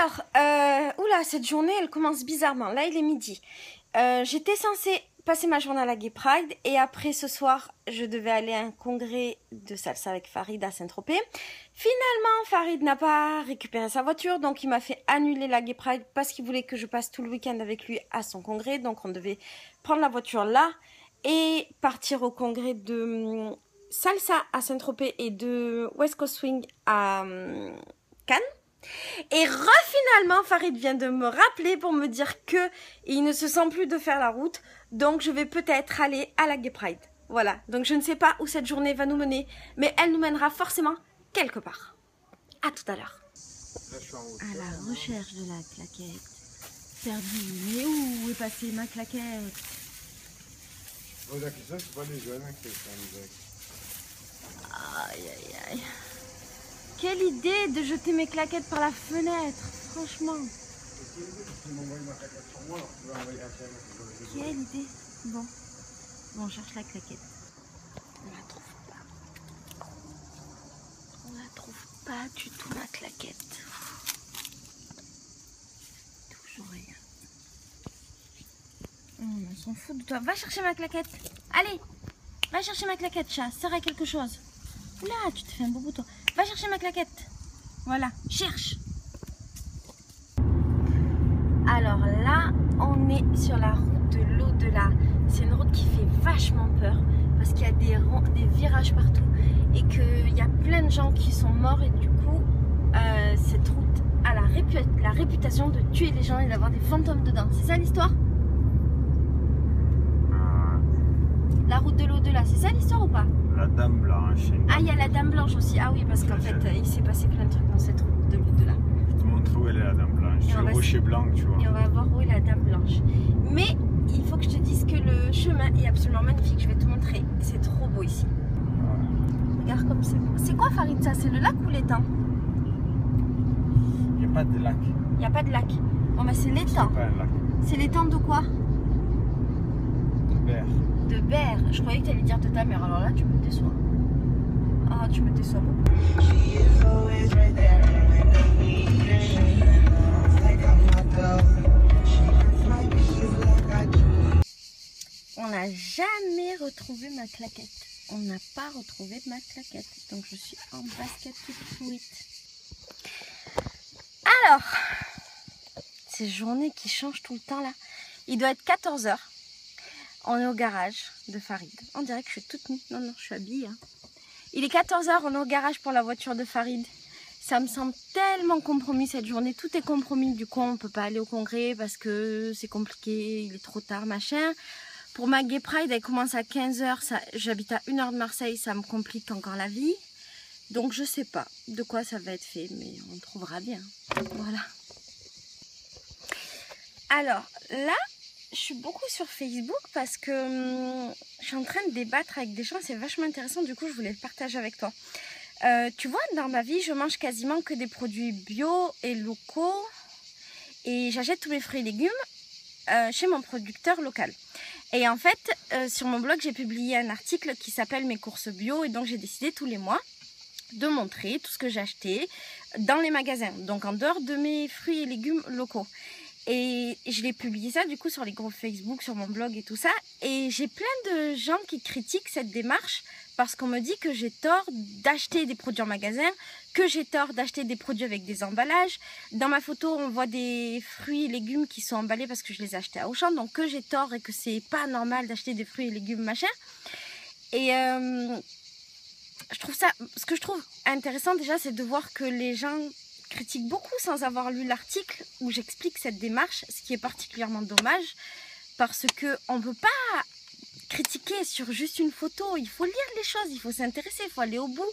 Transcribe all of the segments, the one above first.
Alors, oula, cette journée, elle commence bizarrement. Là, il est midi. J'étais censée passer ma journée à la Gay Pride et après ce soir, je devais aller à un congrès de salsa avec Farid à Saint-Tropez. Finalement, Farid n'a pas récupéré sa voiture, donc il m'a fait annuler la Gay Pride parce qu'il voulait que je passe tout le week-end avec lui à son congrès. Donc on devait prendre la voiture là et partir au congrès de salsa à Saint-Tropez et de West Coast Swing à Cannes. Et finalement, Farid vient de me rappeler pour me dire que il ne se sent plus de faire la route. Donc, je vais peut-être aller à la Gay Pride. Voilà. Donc, je ne sais pas où cette journée va nous mener. Mais elle nous mènera forcément quelque part. À tout à l'heure. À la recherche de la claquette. Perdue. Mais où est passée ma claquette? La question, c'est pas les jeunes qui sont les. Aïe, aïe, aïe. Quelle idée de jeter mes claquettes par la fenêtre, franchement. Quelle idée. Bon, on cherche la claquette. On la trouve pas. On la trouve pas du tout, ma claquette. Toujours rien. On s'en fout de toi. Va chercher ma claquette. Allez, va chercher ma claquette, chat. Sert à quelque chose. Là, tu te fais un bobo, toi. Va chercher ma claquette. Voilà, cherche. Alors là, on est sur la route de l'au-delà. C'est une route qui fait vachement peur parce qu'il y a des virages partout et qu'il y a plein de gens qui sont morts et du coup, cette route a la réputation de tuer les gens et d'avoir des fantômes dedans. C'est ça l'histoire? La route de l'au-delà, c'est ça l'histoire ou pas? La dame blanche. Ah, il y a la dame blanche aussi. Ah oui, parce qu'en fait, il s'est passé plein de trucs dans cette route de l'au-delà. Je te montre où elle est la dame blanche. C'est le rocher blanc, tu vois. Et on va voir où est la dame blanche. Mais il faut que je te dise que le chemin est absolument magnifique. Je vais te montrer. C'est trop beau ici. Ouais. Regarde comme c'est beau. C'est quoi, Farid, ça? C'est le lac ou l'étang? Il n'y a pas de lac. Il n'y a pas de lac. Bon, bah c'est l'étang. C'est pas un lac. C'est l'étang de quoi? De Berre. De Berre. Je croyais que tu allais dire de ta mère. Alors là, tu me déçois. Ah, tu me déçois beaucoup. On n'a jamais retrouvé ma claquette. On n'a pas retrouvé ma claquette. Donc je suis en basket toute fouette. Alors, ces journées qui changent tout le temps là. Il doit être 14 h. On est au garage de Farid. On dirait que je suis toute nue. Non, non, je suis habillée. Hein. Il est 14 h, on est au garage pour la voiture de Farid. Ça me semble tellement compromis cette journée. Tout est compromis. Du coup, on ne peut pas aller au congrès parce que c'est compliqué. Il est trop tard, machin. Pour ma Gay Pride, elle commence à 15 h. J'habite à 1 h de Marseille. Ça me complique encore la vie. Donc, je sais pas de quoi ça va être fait. Mais on trouvera bien. Voilà. Alors, là... Je suis beaucoup sur Facebook parce que je suis en train de débattre avec des gens, c'est vachement intéressant, du coup je voulais le partager avec toi. Tu vois, dans ma vie, je mange quasiment que des produits bio et locaux et j'achète tous mes fruits et légumes chez mon producteur local. Et en fait, sur mon blog, j'ai publié un article qui s'appelle Mes courses bio et donc j'ai décidé tous les mois de montrer tout ce que j'ai acheté dans les magasins, donc en dehors de mes fruits et légumes locaux. Et je l'ai publié ça du coup sur les groupes Facebook, sur mon blog et tout ça. Et j'ai plein de gens qui critiquent cette démarche parce qu'on me dit que j'ai tort d'acheter des produits en magasin, que j'ai tort d'acheter des produits avec des emballages. Dans ma photo, on voit des fruits et légumes qui sont emballés parce que je les ai achetés à Auchan. Donc que j'ai tort et que c'est pas normal d'acheter des fruits et légumes machin. Et je trouve ça, ce que je trouve intéressant déjà, c'est de voir que les gens critique beaucoup sans avoir lu l'article où j'explique cette démarche, ce qui est particulièrement dommage parce que on peut pas critiquer sur juste une photo, il faut lire les choses, il faut s'intéresser, il faut aller au bout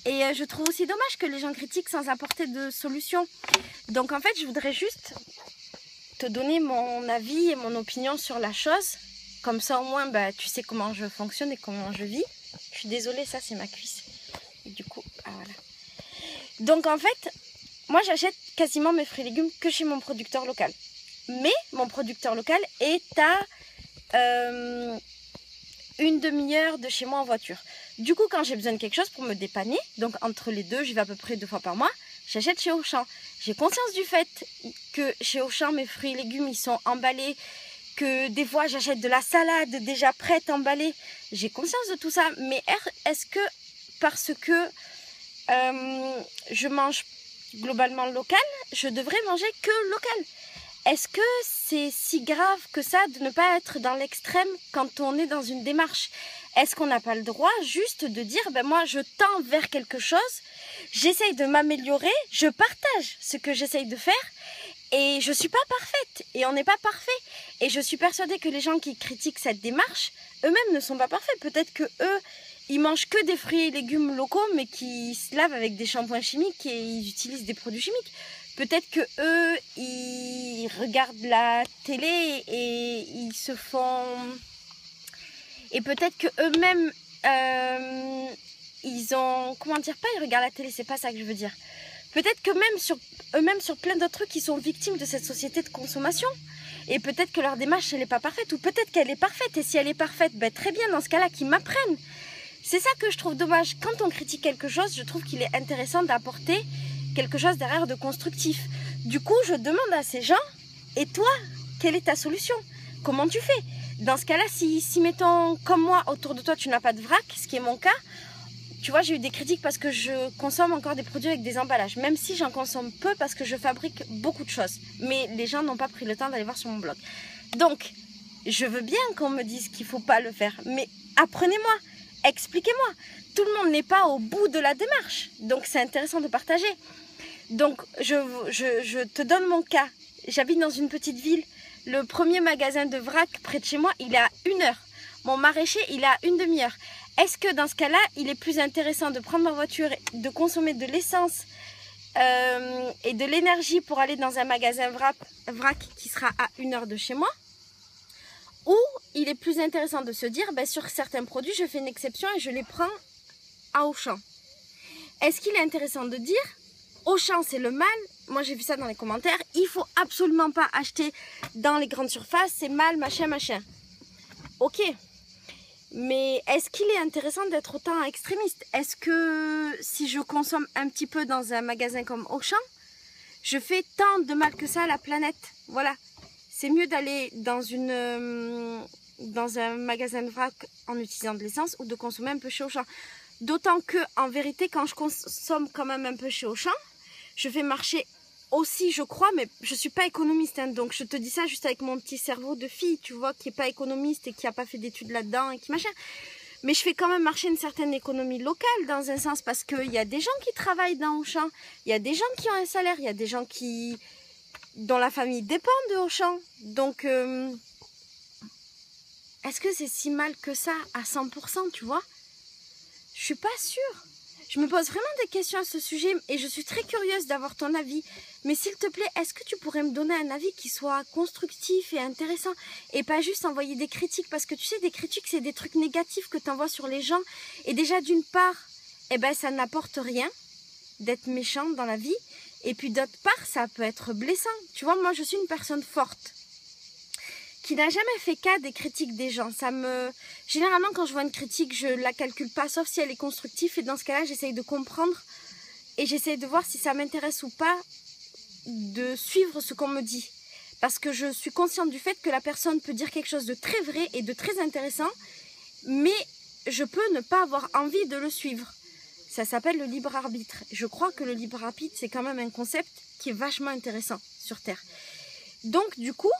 et je trouve aussi dommage que les gens critiquent sans apporter de solution. Donc en fait je voudrais juste te donner mon avis et mon opinion sur la chose, comme ça au moins bah, tu sais comment je fonctionne et comment je vis. Je suis désolée, ça c'est ma cuisse et du coup ah, voilà. Donc en fait moi, j'achète quasiment mes fruits et légumes que chez mon producteur local. Mais mon producteur local est à une demi-heure de chez moi en voiture. Du coup, quand j'ai besoin de quelque chose pour me dépanner, donc entre les deux, j'y vais à peu près 2 fois par mois, j'achète chez Auchan. J'ai conscience du fait que chez Auchan, mes fruits et légumes, ils sont emballés, que des fois, j'achète de la salade déjà prête, emballée. J'ai conscience de tout ça, mais est-ce que parce que je mange globalement local, je devrais manger que local? Est-ce que c'est si grave que ça de ne pas être dans l'extrême quand on est dans une démarche? Est-ce qu'on n'a pas le droit juste de dire, ben moi je tends vers quelque chose, j'essaye de m'améliorer, je partage ce que j'essaye de faire et je suis pas parfaite et on n'est pas parfait. Et je suis persuadée que les gens qui critiquent cette démarche, eux-mêmes ne sont pas parfaits. Peut-être que eux, ils mangent que des fruits et légumes locaux mais qui se lavent avec des shampoings chimiques et ils utilisent des produits chimiques. Peut-être que eux, ils regardent la télé et ils se font... Et peut-être que eux-mêmes, ils ont... Comment dire? Pas ils regardent la télé, c'est pas ça que je veux dire. Peut-être que eux-mêmes sur plein d'autres trucs, ils sont victimes de cette société de consommation. Et peut-être que leur démarche, elle n'est pas parfaite. Ou peut-être qu'elle est parfaite. Et si elle est parfaite, ben très bien, dans ce cas-là, qu'ils m'apprennent. C'est ça que je trouve dommage. Quand on critique quelque chose, je trouve qu'il est intéressant d'apporter quelque chose derrière de constructif. Du coup, je demande à ces gens, et toi, quelle est ta solution? Comment tu fais? Dans ce cas-là, si mettons, comme moi, autour de toi, tu n'as pas de vrac, ce qui est mon cas, tu vois, j'ai eu des critiques parce que je consomme encore des produits avec des emballages, même si j'en consomme peu parce que je fabrique beaucoup de choses. Mais les gens n'ont pas pris le temps d'aller voir sur mon blog. Donc, je veux bien qu'on me dise qu'il ne faut pas le faire, mais apprenez-moi, expliquez-moi. Tout le monde n'est pas au bout de la démarche, donc c'est intéressant de partager. Donc, je te donne mon cas. J'habite dans une petite ville. Le premier magasin de vrac près de chez moi, il est à 1 heure. Mon maraîcher, il est à une demi-heure. Est-ce que dans ce cas-là, il est plus intéressant de prendre ma voiture, de consommer de l'essence et de l'énergie pour aller dans un magasin vrac qui sera à 1 heure de chez moi? Ou il est plus intéressant de se dire, ben, sur certains produits, je fais une exception et je les prends à Auchan. Est-ce qu'il est intéressant de dire, Auchan c'est le mal? Moi j'ai vu ça dans les commentaires, il faut absolument pas acheter dans les grandes surfaces, c'est mal, machin, machin. Ok, mais est-ce qu'il est intéressant d'être autant extrémiste? Est-ce que si je consomme un petit peu dans un magasin comme Auchan, je fais tant de mal que ça à la planète? Voilà, c'est mieux d'aller dans un magasin de vrac en utilisant de l'essence ou de consommer un peu chez Auchan. D'autant que, en vérité, quand je consomme quand même un peu chez Auchan, je fais marcher aussi, je crois, mais je suis pas économiste, hein, donc je te dis ça juste avec mon petit cerveau de fille, tu vois, qui est pas économiste et qui a pas fait d'études là-dedans et qui machin. Mais je fais quand même marcher une certaine économie locale dans un sens parce qu'il y a des gens qui travaillent dans Auchan, il y a des gens qui ont un salaire, il y a des gens dont la famille dépend de Auchan. Donc, est-ce que c'est si mal que ça à 100%, tu vois? Je suis pas sûre. Je me pose vraiment des questions à ce sujet et je suis très curieuse d'avoir ton avis. Mais s'il te plaît, est-ce que tu pourrais me donner un avis qui soit constructif et intéressant et pas juste envoyer des critiques? Parce que tu sais, des critiques, c'est des trucs négatifs que tu envoies sur les gens. Et déjà, d'une part, eh ben, ça n'apporte rien d'être méchant dans la vie. Et puis d'autre part, ça peut être blessant. Tu vois, moi, je suis une personne forte qui n'a jamais fait cas des critiques des gens. Généralement, quand je vois une critique, je la calcule pas, sauf si elle est constructive. Et dans ce cas-là, j'essaye de comprendre et j'essaye de voir si ça m'intéresse ou pas de suivre ce qu'on me dit. Parce que je suis consciente du fait que la personne peut dire quelque chose de très vrai et de très intéressant, mais je peux ne pas avoir envie de le suivre. Ça s'appelle le libre arbitre. Je crois que le libre arbitre, c'est quand même un concept qui est vachement intéressant sur Terre. Donc, du coup,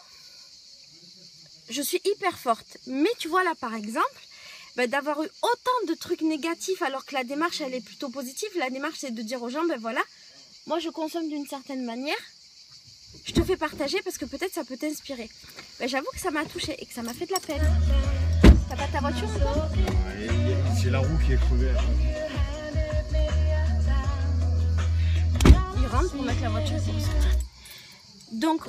je suis hyper forte. Mais tu vois là, par exemple, ben, d'avoir eu autant de trucs négatifs alors que la démarche, elle est plutôt positive. La démarche, c'est de dire aux gens, ben voilà, moi je consomme d'une certaine manière. Je te fais partager parce que peut-être ça peut t'inspirer. Ben, j'avoue que ça m'a touchée et que ça m'a fait de la peine. T'as pas ta voiture encore? C'est la roue qui est crevée. Il rentre pour mettre la voiture. Donc,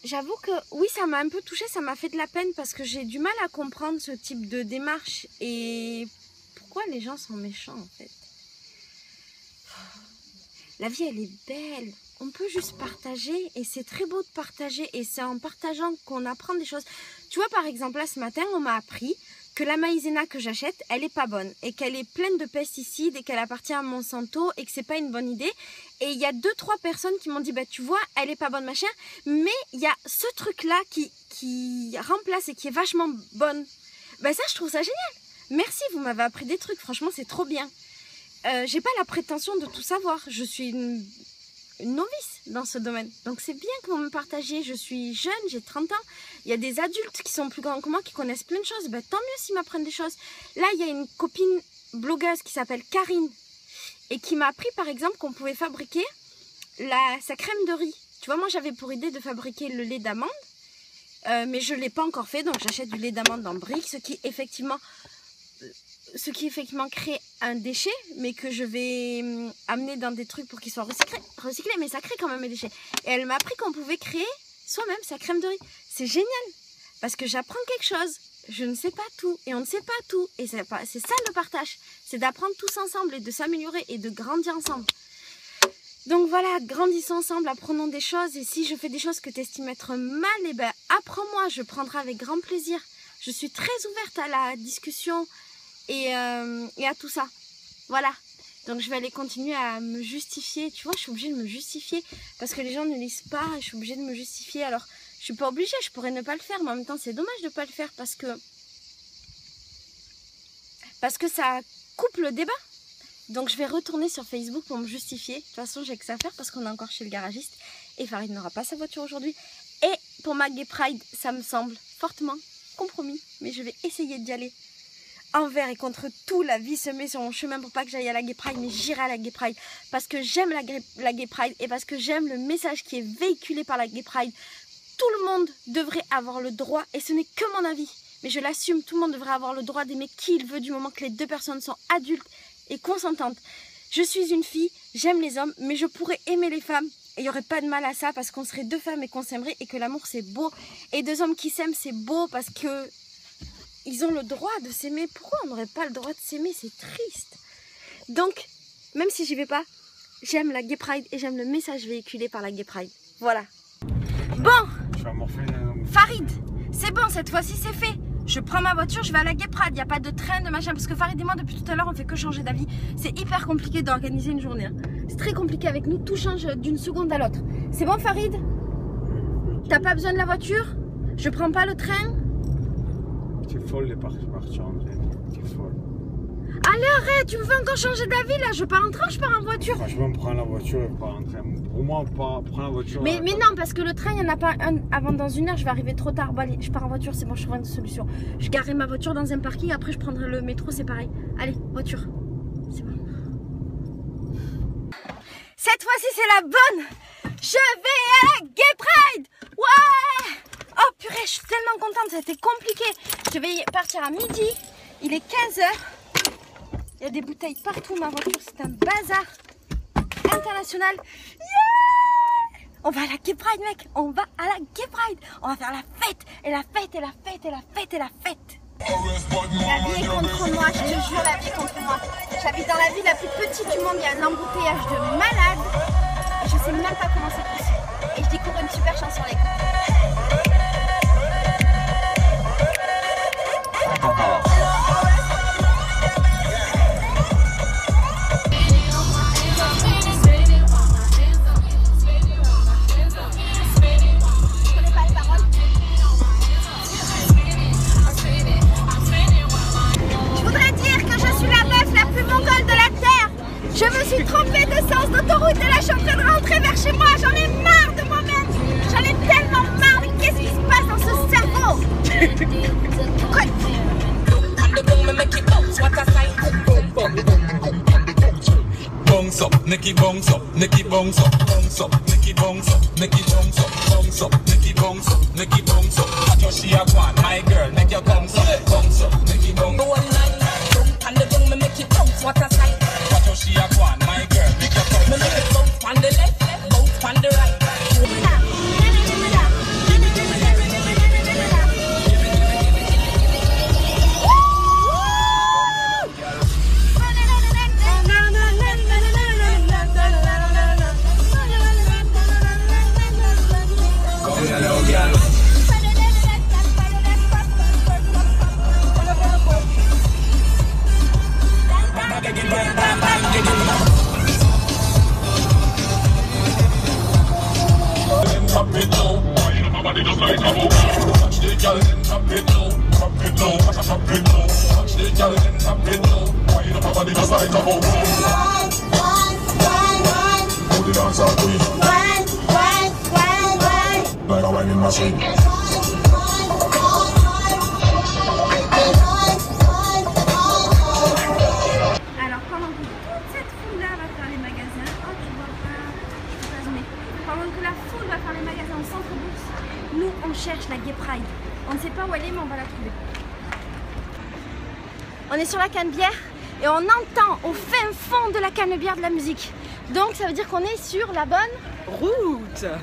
j'avoue que oui, ça m'a un peu touchée, ça m'a fait de la peine parce que j'ai du mal à comprendre ce type de démarche et pourquoi les gens sont méchants en fait. La vie, elle est belle. On peut juste partager et c'est très beau de partager et c'est en partageant qu'on apprend des choses. Tu vois, par exemple, là ce matin, on m'a appris que la maïzena que j'achète, elle est pas bonne et qu'elle est pleine de pesticides et qu'elle appartient à Monsanto et que c'est pas une bonne idée. Et il y a 2-3 personnes qui m'ont dit, bah tu vois, elle est pas bonne machin, mais il y a ce truc-là qui remplace et qui est vachement bonne. Bah ça, je trouve ça génial. Merci, vous m'avez appris des trucs, franchement, c'est trop bien. J'ai pas la prétention de tout savoir, je suis une novice dans ce domaine. Donc c'est bien que vous me partagiez, je suis jeune, j'ai 30 ans. Il y a des adultes qui sont plus grands que moi, qui connaissent plein de choses. Ben, tant mieux s'ils m'apprennent des choses. Là, il y a une copine blogueuse qui s'appelle Karine et qui m'a appris par exemple qu'on pouvait fabriquer sa crème de riz. Tu vois, moi j'avais pour idée de fabriquer le lait d'amande, mais je ne l'ai pas encore fait. Donc j'achète du lait d'amande en briques, ce qui effectivement crée un déchet, mais que je vais amener dans des trucs pour qu'ils soient recyclés, mais ça crée quand même un déchet. Et elle m'a appris qu'on pouvait créer soi-même sa crème de riz. C'est génial, parce que j'apprends quelque chose. Je ne sais pas tout, et on ne sait pas tout. Et c'est ça le partage, c'est d'apprendre tous ensemble et de s'améliorer et de grandir ensemble. Donc voilà, grandissons ensemble, apprenons des choses. Et si je fais des choses que tu estimes être mal, eh ben, apprends-moi, je prendrai avec grand plaisir. Je suis très ouverte à la discussion et à tout ça. Voilà. Donc je vais aller continuer à me justifier. Tu vois, je suis obligée de me justifier parce que les gens ne lisent pas. Je suis obligée de me justifier. Alors, je suis pas obligée, je pourrais ne pas le faire. Mais en même temps, c'est dommage de ne pas le faire parce que ça coupe le débat. Donc je vais retourner sur Facebook pour me justifier. De toute façon, j'ai que ça à faire parce qu'on est encore chez le garagiste. Et Farid n'aura pas sa voiture aujourd'hui. Et pour ma Gay Pride, ça me semble fortement compromis. Mais je vais essayer d'y aller. Envers et contre tout, la vie se met sur mon chemin pour pas que j'aille à la Gay Pride, mais j'irai à la Gay Pride parce que j'aime la Gay Pride et parce que j'aime le message qui est véhiculé par la Gay Pride. Tout le monde devrait avoir le droit, et ce n'est que mon avis, mais je l'assume, tout le monde devrait avoir le droit d'aimer qui il veut du moment que les deux personnes sont adultes et consentantes. Je suis une fille, j'aime les hommes, mais je pourrais aimer les femmes et il n'y aurait pas de mal à ça parce qu'on serait deux femmes et qu'on s'aimerait et que l'amour c'est beau. Et deux hommes qui s'aiment c'est beau parce que ils ont le droit de s'aimer. Pourquoi on n'aurait pas le droit de s'aimer? C'est triste. Donc, même si j'y vais pas, j'aime la Gay Pride et j'aime le message véhiculé par la Gay Pride. Voilà. Bon, Farid, c'est bon, cette fois-ci c'est fait. Je prends ma voiture, je vais à la Gay Pride. Il n'y a pas de train, de machin. Parce que Farid et moi, depuis tout à l'heure, on fait que changer d'avis. C'est hyper compliqué d'organiser une journée. Hein. C'est très compliqué avec nous. Tout change d'une seconde à l'autre. C'est bon, Farid? T'as pas besoin de la voiture? Je prends pas le train? T'es folle de partir en train. T'es folle. Allez, arrête, tu me fais encore changer d'avis là. Je pars en train, je pars en voiture. Franchement, prends la voiture et pas en train. Pour moi, prends la voiture. Mais non, parce que le train, il n'y en a pas un avant dans une heure. Je vais arriver trop tard. Bon, allez, je pars en voiture, c'est bon, je trouve une solution. Je garerai ma voiture dans un parking. Après, je prendrai le métro, c'est pareil. Allez, voiture. C'est bon. Cette fois-ci, c'est la bonne. Je vais à la Gay Pride. Ouais. Oh purée, je suis tellement contente. Ça a été compliqué. Je vais partir à midi. Il est 15 h. Il y a des bouteilles partout, ma voiture, c'est un bazar international. Yeah! On va à la Gay Pride, mec. On va à la Gay Pride. On va faire la fête. Et la fête, et la fête, et la fête, et la fête. La vie est contre moi, je te jure, la vie est contre moi. J'habite dans la ville la plus petite du monde. Il y a un embouteillage de malade. Et je sais même pas comment c'est possible. Et je découvre une super chanson à l'écoute. Je me suis trompée de sens d'autoroute et là je suis en train de rentrer vers chez moi. J'en ai marre de moi-même. J'en ai tellement marre. Mais qu'est-ce qui se passe dans ce cerveau? Quoi? Bounce up, Nicky bounce up, Nicky bounce up, bounce up, Nicky bounce up, Nicky bounce up, bounce up, Nicky bounce up, Nicky bounce up. That's what she a want, my girl, make your bounce up, Nicky bounce up. And the gun me make it bounce, what a sight. That's what she a want, my girl, make your bounce. Me make it bounce on the left, bounce on the right. and it just like a boom. Who the dancer queen? Like a whining machine. Alors pendant que toute cette foule-là va faire les magasins, oh tu vois pas, je peux pas zoomer. Pendant que la foule va faire les magasins au centre-bourse, nous on cherche la Gay Pride. On ne sait pas où elle est mais on va la trouver. On est sur la Canebière et on entend au fin fond de la Canebière de la musique. Donc ça veut dire qu'on est sur la bonne route. Yeah.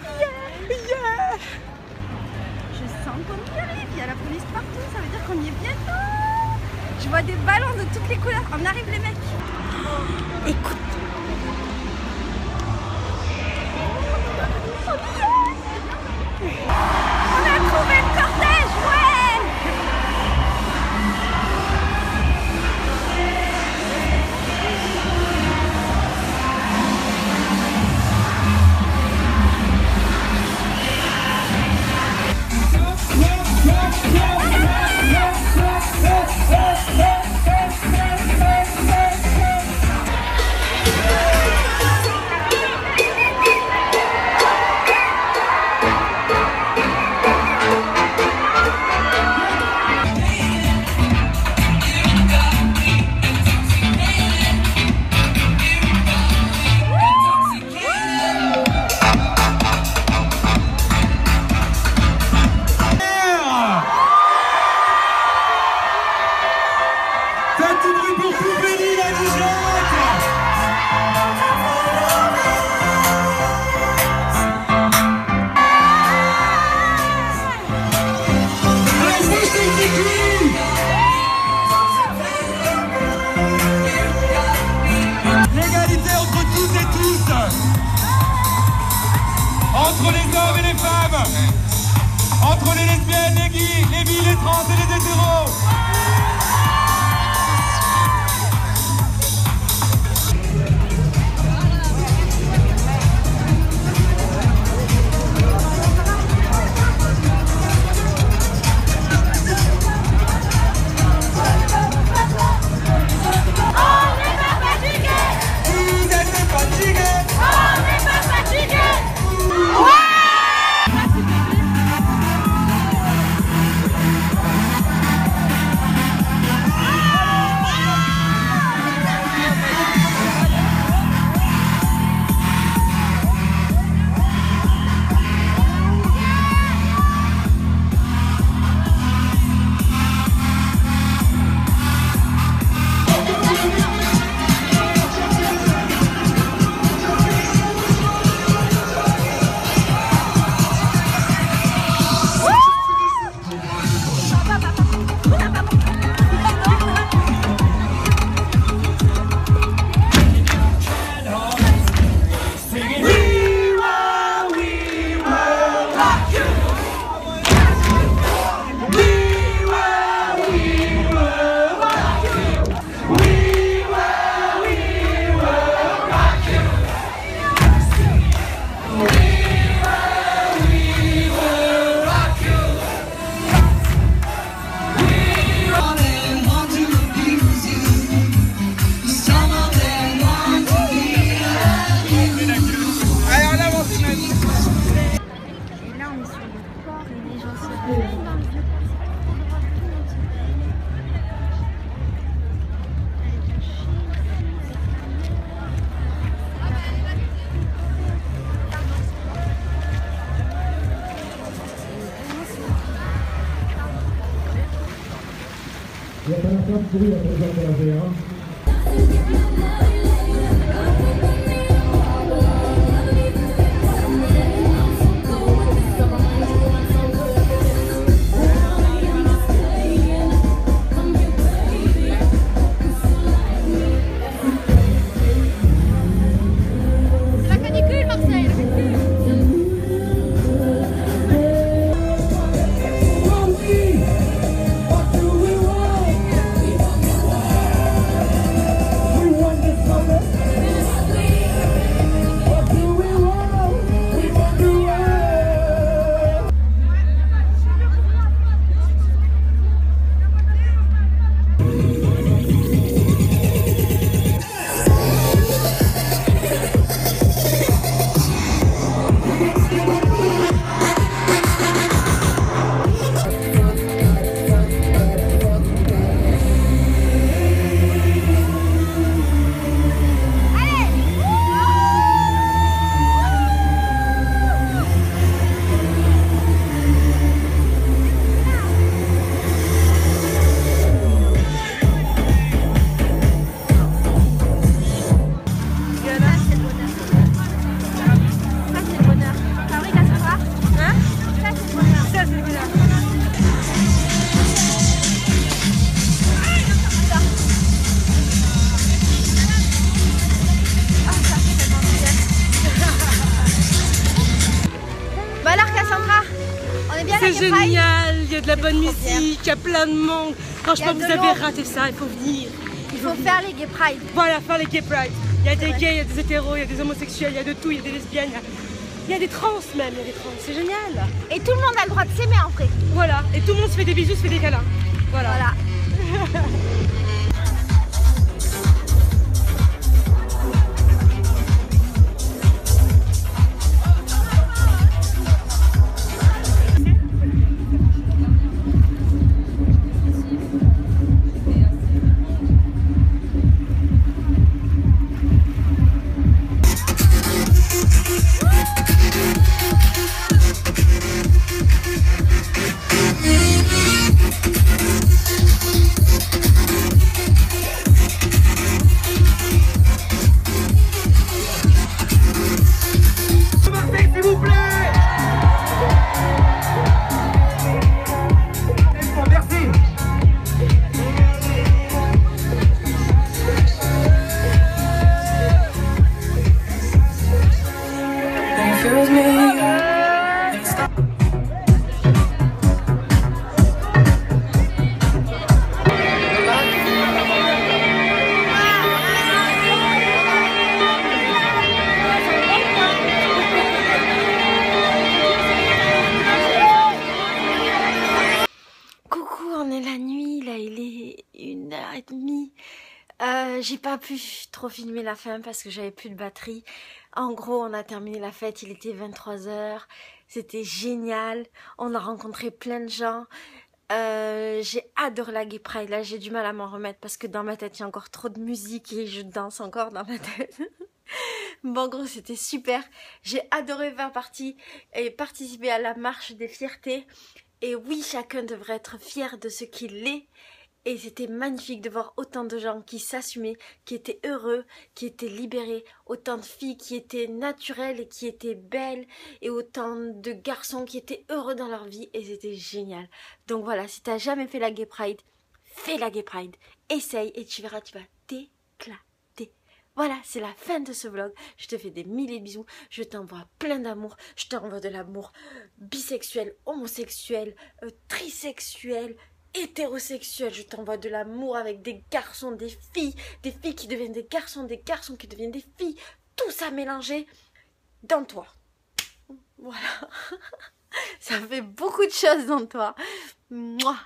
Je sens qu'on y arrive, il y a la police partout, ça veut dire qu'on y est bientôt. Je vois des ballons de toutes les couleurs, on arrive les mecs. Écoute. On a trouvé le cortège, ouais. Entre les hommes et les femmes, entre les lesbiennes, les gays, les bi, les trans et les hétéros. Il y a pas la femme pourrie, la présidente de la VA. génial, il y a de la bonne trop bien. musique, il y a plein de monde. Franchement, vous de avez l'eau. raté ça, il faut venir. Il faut faire les gay pride. Voilà, faire les gay pride. Il y a des vrai. gays, il y a des hétéros, il y a des homosexuels, il y a de tout, il y a des lesbiennes, il y a des trans même, il y a des trans, c'est génial. Et tout le monde a le droit de s'aimer en vrai. Voilà, et tout le monde se fait des bisous, se fait des câlins. Voilà. Voilà. S'il vous plaît. Merci. Coucou, on est la nuit, là il est 1h30. J'ai pas pu trop filmer la fin parce que j'avais plus de batterie. En gros, on a terminé la fête, il était 23h. C'était génial, on a rencontré plein de gens. J'ai adoré la Gay Pride, là j'ai du mal à m'en remettre parce que dans ma tête il y a encore trop de musique et je danse encore dans ma tête. Bon, en gros, c'était super. J'ai adoré faire partie et participer à la marche des fiertés. Et oui, chacun devrait être fier de ce qu'il est. Et c'était magnifique de voir autant de gens qui s'assumaient, qui étaient heureux, qui étaient libérés. Autant de filles qui étaient naturelles et qui étaient belles. Et autant de garçons qui étaient heureux dans leur vie. Et c'était génial. Donc voilà, si t'as jamais fait la Gay Pride, fais la Gay Pride. Essaye et tu verras, tu vas t'éclater. Voilà, c'est la fin de ce vlog. Je te fais des milliers de bisous. Je t'envoie plein d'amour. Je t'envoie de l'amour bisexuel, homosexuel, trisexuel, hétérosexuel. Je t'envoie de l'amour avec des garçons, des filles qui deviennent des garçons qui deviennent des filles. Tout ça mélangé dans toi. Voilà. Ça fait beaucoup de choses dans toi. Mouah.